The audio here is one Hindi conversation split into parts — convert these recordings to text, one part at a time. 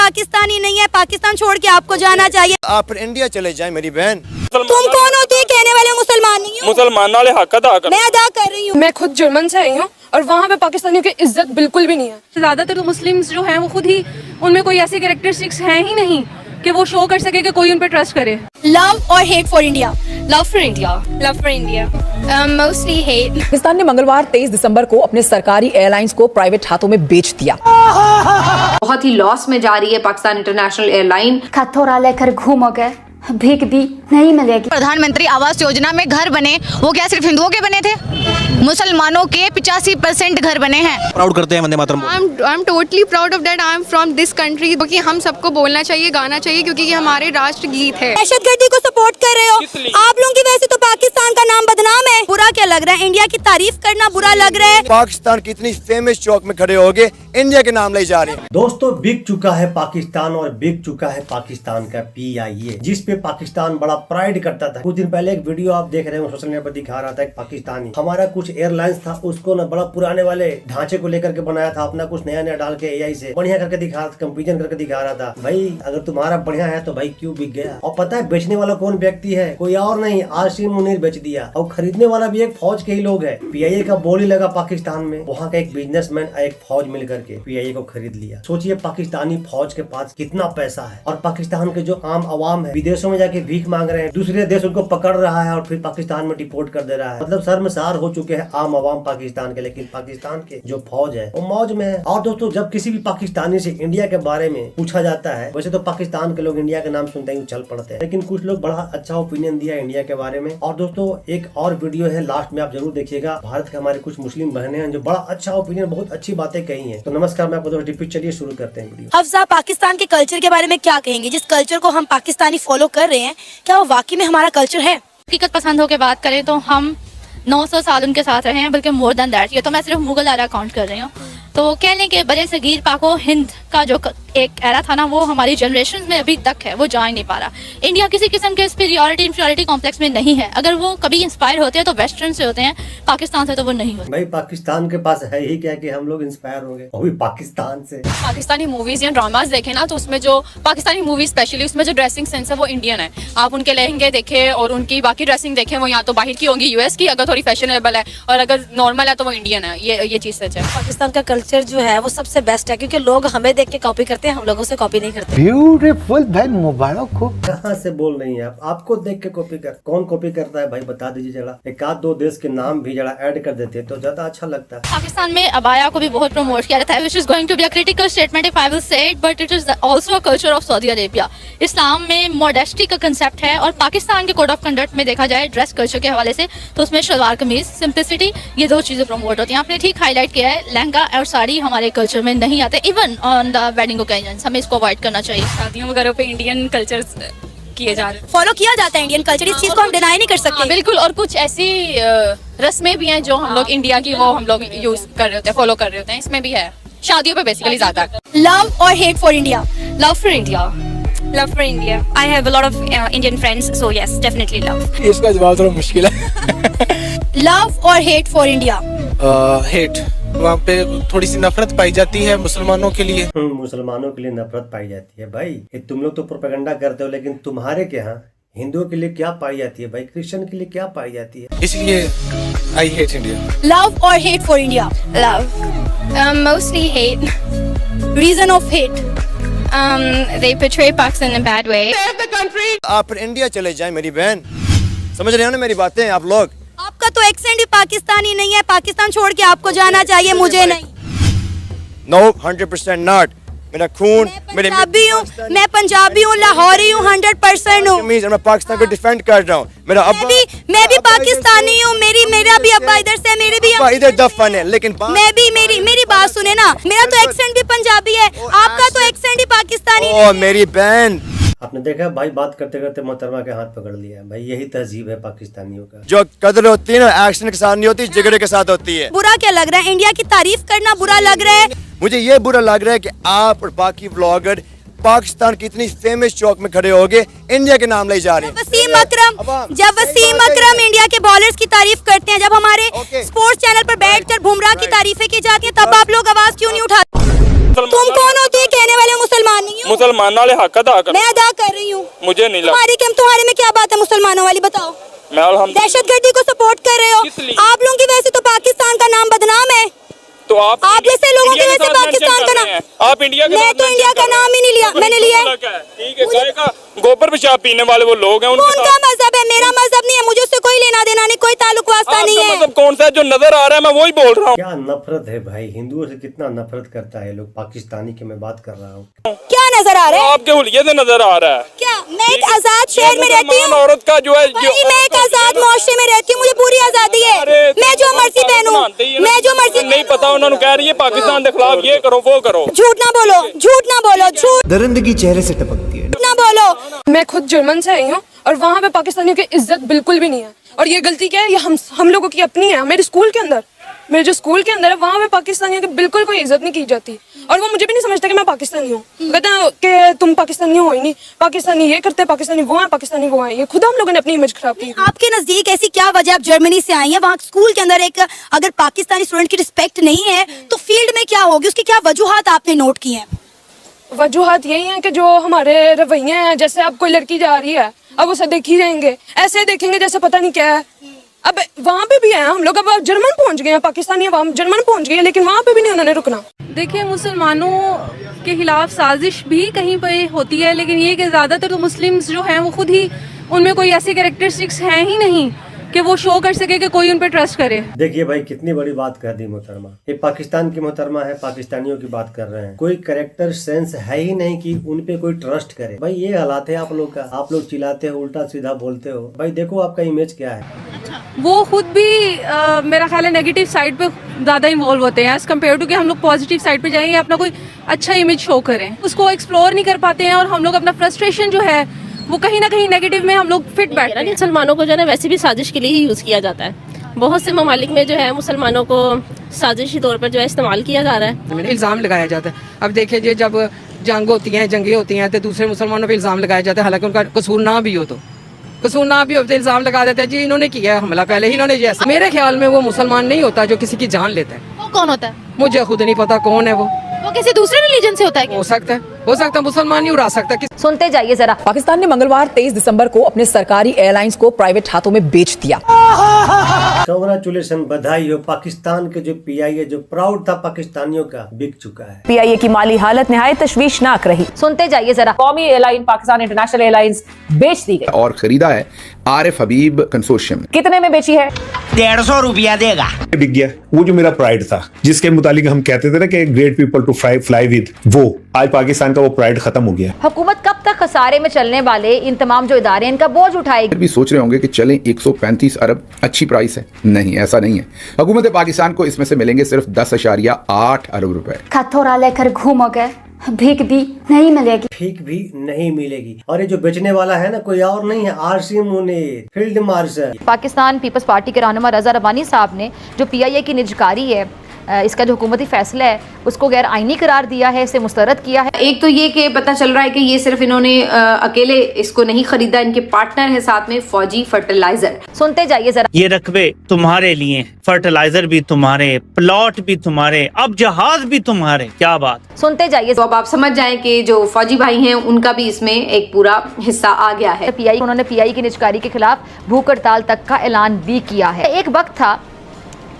पाकिस्तानी नहीं है, पाकिस्तान छोड़ के आपको जाना चाहिए। आप फिर इंडिया चले जाएं मेरी बहन। तुम कौन होती है कहने वाले मुसलमान नहीं हूँ? मुसलमान वाले हक अदा कर। मैं अदा कर रही हूँ। मैं खुद जर्मन से आई हूँ और वहाँ पे पाकिस्तानियों की इज्जत बिल्कुल भी नहीं है। ज्यादातर तो मुस्लिम्स जो हैं वो खुद ही, उनमें कोई ऐसी कैरेक्टरिस्टिक्स हैं ही नहीं कि वो शो कर सके कि कोई उन पे ट्रस्ट करे। लव और hate for India. Love for India. Love for India. Mostly hate. Pakistan ने मंगलवार 23 दिसंबर को अपने सरकारी एयरलाइंस को प्राइवेट हाथों में बेच दिया। बहुत ही लॉस में जा रही है पाकिस्तान इंटरनेशनल एयरलाइन। थोड़ा लेकर घूमोगे, भीख भी नहीं मिलेगी। प्रधानमंत्री आवास योजना में घर बने, वो क्या सिर्फ हिंदुओं के बने थे? मुसलमानों के 85% घर बने हैं। प्राउड करते हैं Vande Mataram. I am totally proud of that I am from this country. क्योंकि हम सबको बोलना चाहिए, गाना चाहिए, क्योंकि ये हमारे राष्ट्र गीत है। दहशतगर्दी को सपोर्ट कर रहे हो आप लोगों की वजह से तो पाकिस्तान का नाम बदनाम है। बुरा क्या लग रहा है? इंडिया की तारीफ करना बुरा लग रहा है। पाकिस्तान की इतनी फेमस चौक में खड़े हो गए, इंडिया के नाम ले जा रहे हैं। दोस्तों, बिक चुका है पाकिस्तान और बिक चुका है पाकिस्तान का PIA, जिस पे पाकिस्तान बड़ा प्राइड करता था। कुछ दिन पहले एक वीडियो आप देख रहे हो, सोशल मीडिया पर दिखा रहा था एक पाकिस्तानी, हमारा कुछ एयरलाइंस था उसको ना बड़ा पुराने वाले ढांचे को लेकर के बनाया था, अपना कुछ नया नया डाल के AI से बढ़िया करके दिखा, कंपेरिजन करके दिखा रहा था। भाई अगर तुम्हारा बढ़िया है तो भाई क्यों बिक गया? और पता है बेचने वाला कौन व्यक्ति है? कोई और नहीं, आसिम मुनीर बेच दिया। और खरीदने वाला भी एक फौज के ही लोग है। PIA का बोली लगा पाकिस्तान में, वहाँ का एक बिजनेसमैन एक फौज मिल करके PIA को खरीद लिया। सोचिए पाकिस्तानी फौज के पास कितना पैसा है। और पाकिस्तान के जो आम आवाम है विदेशों में जाके भीख मांग रहे हैं, दूसरे देश उनको पकड़ रहा है और फिर पाकिस्तान में डिपोर्ट कर दे रहा है। मतलब शर्मसार हो चुके हैं आम आवाम पाकिस्तान के। लेकिन पाकिस्तान के जो फौज है वो मौज में है। और दोस्तों, जब किसी भी पाकिस्तानी से इंडिया के बारे में पूछा जाता है, वैसे तो पाकिस्तान के लोग इंडिया के नाम सुनते ही चल पड़ते हैं, लेकिन कुछ लोग बड़ा अच्छा ओपिनियन दिया इंडिया के बारे में। और दोस्तों, एक और वीडियो है, लास्ट में आप जरूर देखिएगा। भारत के हमारे कुछ मुस्लिम बहने हैं जो बड़ा अच्छा ओपिनियन, बहुत अच्छी बातें कही है। तो नमस्कार, मैं आपको दोस्तों चलिए शुरू करते हैं वीडियो। हफ्सा, पाकिस्तान के कल्चर के बारे में क्या कहेंगे? जिस कल्चर को हम पाकिस्तानी फॉलो कर रहे हैं, क्या वो वाकई में हमारा कल्चर है? हकीकत पसंद होकर बात करें तो हम 900 साल उनके साथ रहे हैं, बल्कि मोर देन दैट। ये तो मैं सिर्फ मुगल एरा काउंट कर रही हूँ। तो कह लें कि बड़े सगीर पाको हिंद का जो एक एरा था ना, वो हमारी जनरेशन में अभी तक है, वो जा ही नहीं पा रहा। इंडिया किसी किस्म के सुपीरियरिटी इंफीरियरिटी कॉम्प्लेक्स में नहीं है। अगर वो कभी इंस्पायर होते हैं तो वेस्टर्न से होते हैं, पाकिस्तान से तो वो नहीं होते। भाई पाकिस्तान के पास है ही क्या कि हम लोग इंस्पायर होंगे, वो भी पाकिस्तान से। पाकिस्तानी मूवीज या ड्रामाज देखें ना, तो उसमें जो पाकिस्तानी मूवीज स्पेशली उसमें जो ड्रेसिंग सेंस है वो इंडियन है। आप उनके लहंगे देखें और उनकी बाकी ड्रेसिंग देखें, वो या तो बाहर की होंगी US की, अगर थोड़ी फैशनेबल है, और अगर नॉर्मल है तो वो इंडियन है। ये चीज सच है। पाकिस्तान का कल्चर जो है वो सबसे बेस्ट है, क्योंकि लोग हमें देख के कॉपी करते हैं, हम लोगों से कॉपी नहीं करते। ब्यूटीफुल भाई, मुबारक हो। कहाँ से बोल रही हैं आप? आपको देख के कॉपी कर, कौन कॉपी करता है भाई? बता दीजिए जरा। एक आध दो देश के नाम भी जरा ऐड कर देते तो ज्यादा अच्छा लगता है। पाकिस्तान में अबाया को भी बहुत प्रमोट किया जाता है, which is going to be a critical statement if I will say it, but it is also a culture of Saudi Arabia. इस्लाम में मॉडेस्टी का कंसेप्ट है, और पाकिस्तान के कोड ऑफ कंडक्ट में देखा जाए ड्रेस कल्चर के हवाले से तो उसमें शलवार कमीज, सिंप्लिसिटी, ये दो चीजें प्रमोट होती हैं। आपने ठीक हाईलाइट किया है, लहंगा और साड़ी हमारे कल्चर में नहीं आते, even on the wedding occasion. हमें इसको अवॉइड करना चाहिए। शादियों वगैरह पे इंडियन कल्चर किए जा रहे हैं, फॉलो किया जाता है इंडियन कल्चर, इस चीज को हम डिनाई नहीं कर सकते। बिल्कुल। और कुछ ऐसी रस्में भी हैं जो हम लोग इंडिया की, वो हम लोग यूज कर रहे होते हैं, फॉलो कर रहे होते हैं। इसमें भी है, शादियों पे बेसिकली ज्यादा। लव और hate for India. Love for India. Love for India. I have a lot of Indian friends, so yes, definitely love. इसका जवाब थोड़ा मुश्किल है। लव और हेट फॉर इंडिया। हेट, वहाँ पे थोड़ी सी नफरत पाई जाती है मुसलमानों के लिए। मुसलमानों के लिए नफरत पाई जाती है। भाई ये तुम लोग तो प्रोपेगेंडा करते हो, लेकिन तुम्हारे के यहाँ हिंदुओं के लिए क्या पाई जाती है भाई? क्रिश्चियन के लिए क्या पाई जाती है? इसलिए आई हेट इंडिया। लव और hate for India. Love. Mostly hate. Reason of hate. They portray Pakistan in a bad way. आप फिर इंडिया चले जाएं मेरी बहन। समझ रहे हो ना मेरी बातें आप लोग? आपका तो एक्सेंट ही पाकिस्तानी नहीं है, पाकिस्तान छोड़ के आपको जाना चाहिए, मुझे नहीं। No, 100% not। मेरा खून, मेरे मैं पंजाबी हूँ, लाहौरी हूँ, 100% हूँ। मैं पाकिस्तान को डिफेंड कर रहा हूँ। मेरा अब्बा, मैं भी पाकिस्तानी हूँ, मेरा भी अब्बा इधर से, मेरे भी इधर दफन है, लेकिन मैं भी, मेरी बात सुने ना, मेरा तो एक्सेंट भी पंजाबी है, आपका तो एक्सेंट ही पाकिस्तानी। ओ मेरी बहन, आपने देखा भाई, बात करते करते मोहतरमा के हाथ पकड़ लिया भाई। यही तहजीब है पाकिस्तानियों का। जो कदर होती है ना, एक्शन के साथ नहीं होती, जिगरे के साथ होती है। बुरा क्या लग रहा है? इंडिया की तारीफ करना बुरा लग रहा है? मुझे ये बुरा लग रहा है कि आप और बाकी व्लॉगर पाकिस्तान की इतनी फेमस चौक में खड़े हो गए, इंडिया के नाम ले जा रहे हैं। जब वसीम अकरम इंडिया के बॉलर्स की तारीफ करते हैं, जब हमारे स्पोर्ट्स चैनल पर बैठकर बुमराह की तारीफें की जाती हैं, तब आप लोग आवाज क्यों नहीं उठाते? तुम कौन होती है कहने वाले मुसलमान नहीं हो? मुसलमान वाले हक अदा कर। मैं अदा कर रही हूँ। मुझे नहीं लगता। तुम्हारे में क्या बात है मुसलमानों वाली, बताओ। मैं दहशतगर्दी को सपोर्ट कर रहे हो आप लोगों की वजह से तो पाकिस्तान का नाम बदनाम है। तो आप जैसे लोगों की वजह से पाकिस्तान का नाम, आप इंडिया के मैं तो इंडिया का नाम ही नहीं लिया, मैंने लिया है। ठीक है, गाय का गोबर पेशाब पीने वाले वो लोग हैं, उनका मजहब है, मेरा मजहब नहीं है, मुझे उससे कोई लेना देना नहीं, कोई ताल्लुक वास्ता नहीं है। मतलब कौन सा है जो नजर आ रहा है, मैं वही बोल रहा हूँ। क्या नफरत है भाई, हिंदुओं से कितना नफरत करता है लोग। पाकिस्तानी की मैं बात कर रहा हूँ। क्या नजर आ रहा है? आपके हुलिये से नजर आ रहा है। क्या मैं एक आजाद शहर में रहती हूँ, औरत का जो है मैं एक आजाद मुआशरे में रहती हूँ, मुझे पूरी आजादी है, मैं जो मर्जी पहनूं, मैं जो मर्जी। नहीं पता उन्होंने कह रही है पाकिस्तान के खिलाफ ये करो वो करो। झूठ ना बोलो, झूठ ना बोलो, झूठ दरिंदगी चेहरे से टपकती है। ना बोलो। मैं खुद जर्मन से आई हूँ और वहाँ पे पाकिस्तानियों की इज्जत बिल्कुल भी नहीं है। और ये गलती क्या है, ये हम लोगों की अपनी है। मेरे स्कूल के अंदर, मेरे जो स्कूल के अंदर है, वहाँ पे पाकिस्तानियों की बिल्कुल कोई इज्जत नहीं की जाती। और वो मुझे भी नहीं समझता कि मैं पाकिस्तानी हूँ। कहते हैं कि तुम पाकिस्तानी हो ही नहीं, पाकिस्तानी ये करते हैं, पाकिस्तानी वो है, पाकिस्तानी वो है। ये खुद हम लोगों ने अपनी इमेज खराब की। आपके नजदीक ऐसी क्या वजह, आप जर्मनी से आई हैं, वहाँ स्कूल के अंदर एक अगर पाकिस्तानी स्टूडेंट की रिस्पेक्ट नहीं है तो फील्ड में क्या होगी, उसकी क्या वजूहात आपने नोट की हैं? वजूहात यही है कि जो हमारे रवैये हैं, जैसे अब कोई लड़की जा रही है, अब उसे देख ही जाएंगे, ऐसे देखेंगे जैसे पता नहीं क्या है। अब वहाँ पे भी है हम लोग, अब जर्मन पहुँच गए हैं, पाकिस्तानी अवाम जर्मन पहुँच गए हैं, लेकिन वहाँ पे भी नहीं उन्होंने रुकना। देखिए, मुसलमानों के खिलाफ साजिश भी कहीं पर होती है, लेकिन ये कि ज़्यादातर तो मुस्लिम्स जो हैं वो खुद ही, उनमें कोई ऐसी कैरेक्टरिस्टिक्स हैं ही नहीं कि वो शो कर सके कि कोई उन पर ट्रस्ट करे। देखिए भाई कितनी बड़ी बात कर दी मोहतरमा। ये पाकिस्तान की मोहतरमा है, पाकिस्तानियों की बात कर रहे हैं। कोई कैरेक्टर सेंस है ही नहीं कि उन पे कोई ट्रस्ट करे। भाई ये हालात है आप लोग का, आप लोग चिल्लाते हो, उल्टा सीधा बोलते हो। भाई देखो आपका इमेज क्या है। वो खुद भी मेरा ख्याल है नेगेटिव साइड पे ज़्यादा इन्वॉल्व होते हैं एज कम्पेयर टू कि हम लोग पॉजिटिव साइड पे जाएंगे, अपना कोई अच्छा इमेज शो करें, उसको एक्सप्लोर नहीं कर पाते हैं। और हम लोग अपना फ्रस्ट्रेशन जो है वो कहीं ना कहीं नेगेटिव में हम लोग फिट बैठते हैं। मुसलमानों को जो है वैसे भी साजिश के लिए ही यूज़ किया जाता है। बहुत से ममालिक में जो है मुसलमानों को साजिशी तौर पर जो है इस्तेमाल किया जा रहा है, इल्ज़ाम लगाया जाता है। अब देखिए जी, जब जंग होती हैं, जंगे होती हैं, तो दूसरे मुसलमानों पे इल्ज़ाम लगाया जाता है, हालांकि उनका कसूर ना भी हो तो इल्ज़ाम लगा देते हैं जी इन्होंने किया है हमला, पहले ही इन्होंने जैसा। मेरे ख्याल में वो मुसलमान नहीं होता जो किसी की जान लेता है। वो कौन होता है? मुझे खुद नहीं पता कौन है वो किसी दूसरे रिलीजन से होता है। हो सकता है मुसलमान ही उड़ा सकता है। सुनते जाइए जरा। पाकिस्तान ने मंगलवार 23 दिसंबर को अपने सरकारी एयरलाइंस को प्राइवेट हाथों में बेच दिया। कांग्रेचुलेशन, बधाई हो। पाकिस्तान के जो PIA जो प्राउड था पाकिस्तानियों का, बिक चुका है। PIA की माली हालत निहायत तशवीशनाक रही। सुनते जाइए जरा। कौमी एयरलाइन पाकिस्तान इंटरनेशनल एयरलाइंस बेच दी गई और खरीदा है आरिफ हबीब कंसोर्शियम। कितने में बेची है? 150 रुपया देगा। बिक गया। वो जो मेरा प्राइड था, जिसके मुतालिक हम कहते थे ना कि great people to fly with, वो आज पाकिस्तान का वो प्राइड खत्म हो गया। हुकूमत कब तक खसारे में चलने वाले इन तमाम जो इदारे इनका बोझ उठाएगी? भी सोच रहे होंगे कि चलें 135 अरब अच्छी प्राइस है। नहीं, ऐसा नहीं है। हुकूमत पाकिस्तान को इसमें से मिलेंगे सिर्फ 10.8 अरब रुपए। खथोरा लेकर घूमोगे, भीख भी नहीं मिलेगी। भीख भी नहीं मिलेगी। और ये जो बेचने वाला है ना, कोई और नहीं है, RC Munir, field marshal. Pakistan Peoples Party के रहनुमा रजा रबानी साहब ने जो PIA की निजकारी है, इसका जो हुकूमती फैसला है उसको गैर आईनी करार दिया है, इसे मुस्तरद किया है। एक तो ये कि पता चल रहा है कि ये सिर्फ इन्होंने अकेले इसको नहीं खरीदा, इनके पार्टनर है साथ में फौजी फर्टिलाइजर। सुनते जाइए जरा। ये रकबे तुम्हारे लिए, फर्टिलाइजर भी तुम्हारे, प्लॉट भी तुम्हारे, अब जहाज भी तुम्हारे। क्या बात। सुनते जाइए। तो अब आप समझ जाएं कि जो फौजी भाई हैं उनका भी इसमें एक पूरा हिस्सा आ गया है। उन्होंने PIA की निजकारी के खिलाफ भूख हड़ताल तक का ऐलान भी किया है। एक वक्त था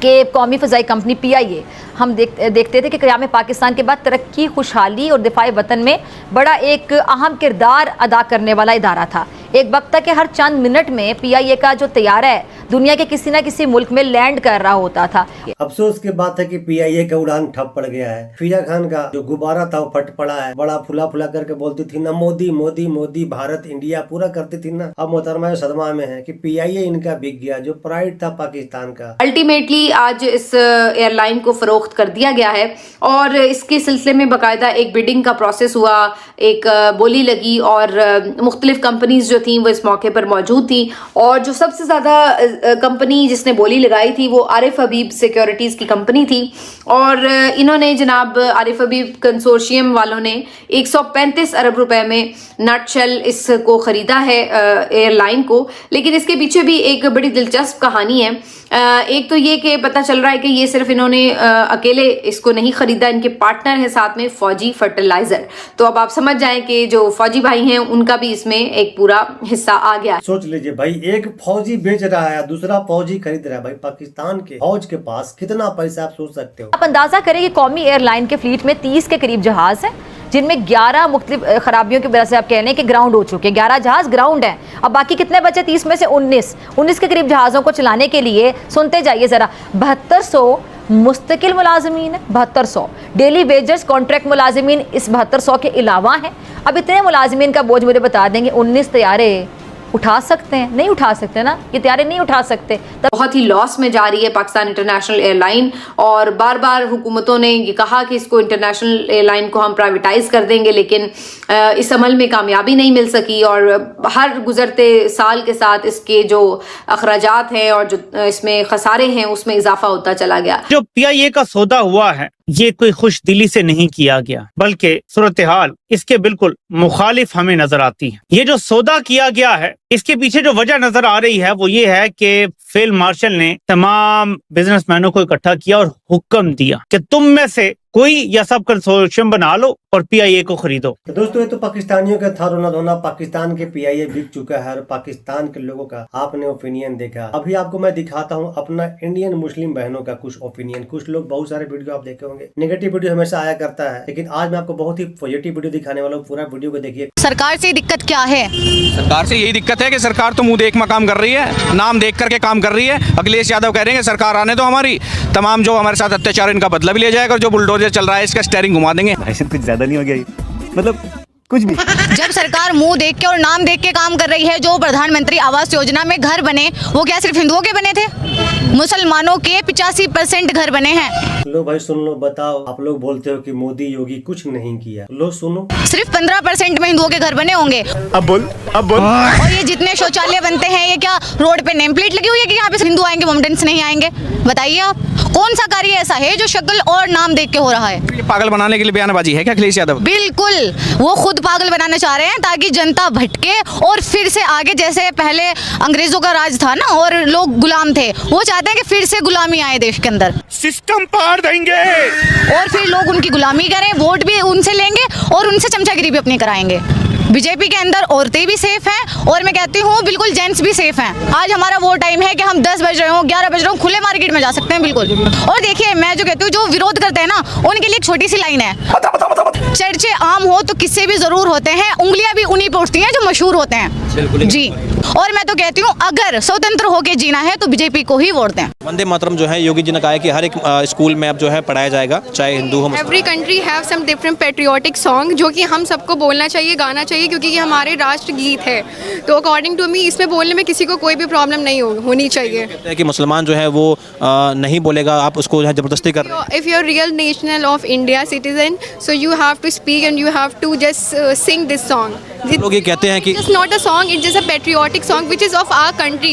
कि कौमी फ़ज़ाई कंपनी PIA हम देखते थे कि क़याम पाकिस्तान के बाद तरक्की, खुशहाली और दिफाए वतन में बड़ा एक अहम किरदार अदा करने वाला इदारा था। एक वक्त था कि हर चंद मिनट में PIA का जो तैयारा है दुनिया के किसी न किसी मुल्क में लैंड कर रहा होता था। अफसोस की बात है कि PIA का उड़ान ठप पड़ गया है। फिजा खान का जो गुब्बारा था वो फट पड़ा है। बड़ा फुला फुला करके बोलती थी ना, मोदी मोदी मोदी, भारत इंडिया पूरा करती थी ना। अब मोहतरमा सदमा में है कि PIA इनका बिक गया, जो प्राइड था पाकिस्तान का। अल्टीमेटली आज इस एयरलाइन को फरोख्त कर दिया गया है और इसके सिलसिले में बाकायदा एक बिडिंग का प्रोसेस हुआ, एक बोली लगी और मुख्तलिफ कंपनीज जो थी वो इस मौके पर मौजूद थी। और जो सबसे ज़्यादा कंपनी जिसने बोली लगाई थी वो आरिफ हबीब सिक्योरिटीज़ की कंपनी थी। और इन्होंने जनाब आरिफ हबीब कंसोर्शियम वालों ने 135 अरब रुपए में नटशेल इसको ख़रीदा है एयरलाइन को। लेकिन इसके पीछे भी एक बड़ी दिलचस्प कहानी है एक तो ये कि पता चल रहा है कि ये सिर्फ इन्होंने अकेले इसको नहीं खरीदा, इनके पार्टनर है साथ में फौजी फर्टिलाइजर। तो अब आप समझ जाएं कि जो फौजी भाई हैं उनका भी इसमें एक पूरा हिस्सा आ गया। सोच लीजिए भाई, एक फौजी बेच रहा है, दूसरा फौजी खरीद रहा है। भाई पाकिस्तान के फौज के पास कितना पैसा आप सोच सकते हो। आप अंदाजा करें कि कौमी एयरलाइन के फ्लीट में 30 के करीब जहाज हैं, जिनमें 11 मुख्तलिफ खराबियों की वजह से आप कह लें कि ग्राउंड हो चुके हैं। 11 जहाज ग्राउंड हैं। अब बाकी कितने बचे? 30 में से 19 के करीब जहाज़ों को चलाने के लिए, सुनते जाइए ज़रा, 7200 मुस्तकिल मुलाजमीन है। 7200 डेली वेजर्स कॉन्ट्रैक्ट मुलाजमीन इस 7200 के अलावा हैं। अब इतने मुलाजमीन का बोझ मुझे बता देंगे 19 तैयारे उठा सकते हैं? नहीं उठा सकते ना, ये तैयारे नहीं उठा सकते। तब बहुत ही लॉस में जा रही है पाकिस्तान इंटरनेशनल एयरलाइन, और बार बार हुकूमतों ने ये कहा कि इसको इंटरनेशनल एयरलाइन को हम प्राइवेटाइज कर देंगे, लेकिन इस अमल में कामयाबी नहीं मिल सकी। और हर गुजरते साल के साथ इसके जो अखराजात हैं और जो इसमें खसारे हैं उसमें इजाफा होता चला गया। जो PIA का सौदा हुआ है ये कोई खुश दिली से नहीं किया गया, बल्कि सूरत हाल इसके बिल्कुल मुखालिफ हमें नजर आती है। ये जो सौदा किया गया है इसके पीछे जो वजह नजर आ रही है वो ये है कि फील्ड मार्शल ने तमाम बिजनेसमैनों को इकट्ठा किया और हुक्म दिया कि तुम में से कोई या सब कंसोर्शियम बना लो और PIA को खरीदो। तो दोस्तों, ये तो पाकिस्तानियों का था रोना धोना। पाकिस्तान के PIA बिक चुका है और पाकिस्तान के लोगों का आपने ओपिनियन देखा। अभी आपको मैं दिखाता हूँ अपना इंडियन मुस्लिम बहनों का कुछ ओपिनियन। कुछ लोग, बहुत सारे वीडियो आप देखे होंगे, नेगेटिव वीडियो हमेशा आया करता है, लेकिन आज मैं आपको बहुत ही पॉजिटिव वीडियो दिखाने वाला हूँ। पूरा वीडियो को देखिए। सरकार से दिक्कत क्या है? सरकार से यही दिक्कत है कि सरकार तो मुंह देख काम कर रही है, नाम देख करके काम कर रही है। अखिलेश यादव कह रहे हैं सरकार आने दो हमारी, तमाम जो हमारे साथ अत्याचार इनका बदला भी लिया जाएगा और जो बुलडोजर चल रहा है इसका स्टीयरिंग घुमा देंगे। ऐसे कुछ ज्यादा नहीं हो गया, मतलब कुछ भी। जब सरकार मुंह देख के और नाम देख के काम कर रही है, जो प्रधानमंत्री आवास योजना में घर बने वो क्या सिर्फ हिंदुओं के बने थे? मुसलमानों के 85% घर बने हैं। लो भाई सुन लो, बताओ। आप लोग बोलते हो कि मोदी योगी कुछ नहीं किया, लो सुनो। सिर्फ 15% में हिंदुओं के घर बने होंगे। अब बोल। और ये जितने शौचालय बनते हैं ये क्या रोड पे नेम प्लेट लगी हुई है कि यहाँ पे हिंदू आएंगे मोमडन्स नहीं आएंगे? बताइए आप, कौन सा कार्य ऐसा है जो शक्ल और नाम देख के हो रहा है? ये पागल बनाने के लिए बयानबाजी है क्या अखिलेश यादव? बिल्कुल, वो खुद पागल बनाना चाह रहे हैं ताकि जनता भटके और फिर से आगे, जैसे पहले अंग्रेजों का राज था ना और लोग गुलाम थे, वो चाहते हैं कि फिर से गुलामी आए देश के अंदर, सिस्टम पार देंगे और फिर लोग उनकी गुलामी करें, वोट भी उनसे लेंगे और उनसे चमचागिरी भी अपनी कराएंगे। बीजेपी के अंदर औरतें भी सेफ हैं और मैं कहती हूँ बिल्कुल जेंट्स भी सेफ हैं। आज हमारा वो टाइम है कि हम 10 बज रहे हो, 11 बज रहे हो, खुले मार्केट में जा सकते हैं बिल्कुल। और देखिए, मैं जो कहती हूँ, जो विरोध करते हैं ना उनके लिए एक छोटी सी लाइन है, चर्चे आम हो तो किससे भी जरूर होते हैं, उंगलियां भी उन्हीं पे उठती हैं जो मशहूर होते हैं जी। और मैं तो कहती हूँ अगर स्वतंत्र होके जीना है तो बीजेपी को ही वोट दें। वंदे मातरम जो है योगी जी ने कहा है कि हर एक स्कूल में अब जो है पढ़ाया जाएगा, चाहे हिंदू हो। Every country have some different patriotic song जो कि हम सबको बोलना चाहिए, गाना चाहिए, क्योंकि ये हमारे राष्ट्र गीत है। तो अकॉर्डिंग टू मी इसमें बोलने में किसी को कोई भी प्रॉब्लम नहीं होनी चाहिए। कहते हैं कि मुसलमान जो है वो नहीं बोलेगा, आप उसको जबरदस्ती कर रहे हैं। If you are real national of India citizen, so you have to speak and you have to just sing this song. लोग ये कहते हैं कि It's not a song, it's just a patriotic song which is of our country.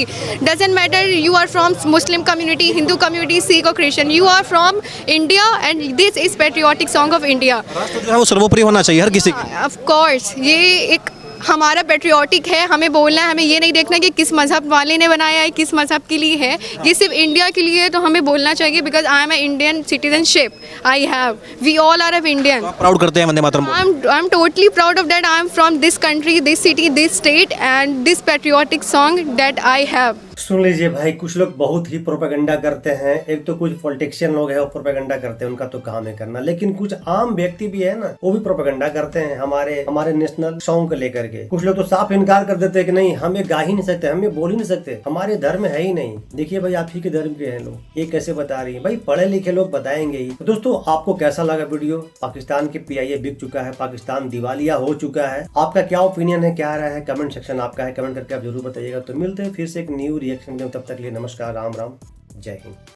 Doesn't matter you are from Muslim community, Hindu community, Sikh or Christian. You are from India and this is patriotic song of India. राष्ट्र जो है वो सर्वोपरि होना चाहिए हर किसी की। Of course, ये एक हमारा पेट्रियोटिक है, हमें बोलना है, हमें ये नहीं देखना कि किस मजहब वाले ने बनाया है, किस मजहब के लिए है, ये सिर्फ इंडिया के लिए है, तो हमें बोलना चाहिए because I am a Indian citizenship I have, we all are of Indian. Proud करते हैं Vande Mataram. I am totally proud of that, I am from this country, this city, this state and this patriotic song that I have. सुन लीजिए भाई, कुछ लोग बहुत ही प्रोपेगेंडा करते हैं। एक तो कुछ पॉलिटिशियन लोग हैं वो प्रोपेगेंडा करते हैं, उनका तो काम है करना, लेकिन कुछ आम व्यक्ति भी है ना, वो भी प्रोपेगेंडा करते हैं हमारे नेशनल सॉन्ग को लेकर के। कुछ लोग तो साफ इनकार कर देते हैं कि नहीं, हम ये गा ही नहीं सकते, हम ये बोल ही नहीं सकते, हमारे धर्म है ही नहीं। देखिए भाई, आप ही के धर्म के हैं लोग, ये कैसे बता रही है भाई, पढ़े लिखे लोग बताएंगे ही। तो दोस्तों, आपको कैसा लगा वीडियो? पाकिस्तान के PIA बिक चुका है, पाकिस्तान दिवालिया हो चुका है। आपका क्या ओपिनियन है, क्या राय है? कमेंट सेक्शन आपका है, कमेंट करके आप जरूर बताइएगा। तो मिलते हैं फिर से एक न्यू रिएक्शन में, तब तक लिए नमस्कार, राम राम, जय हिंद।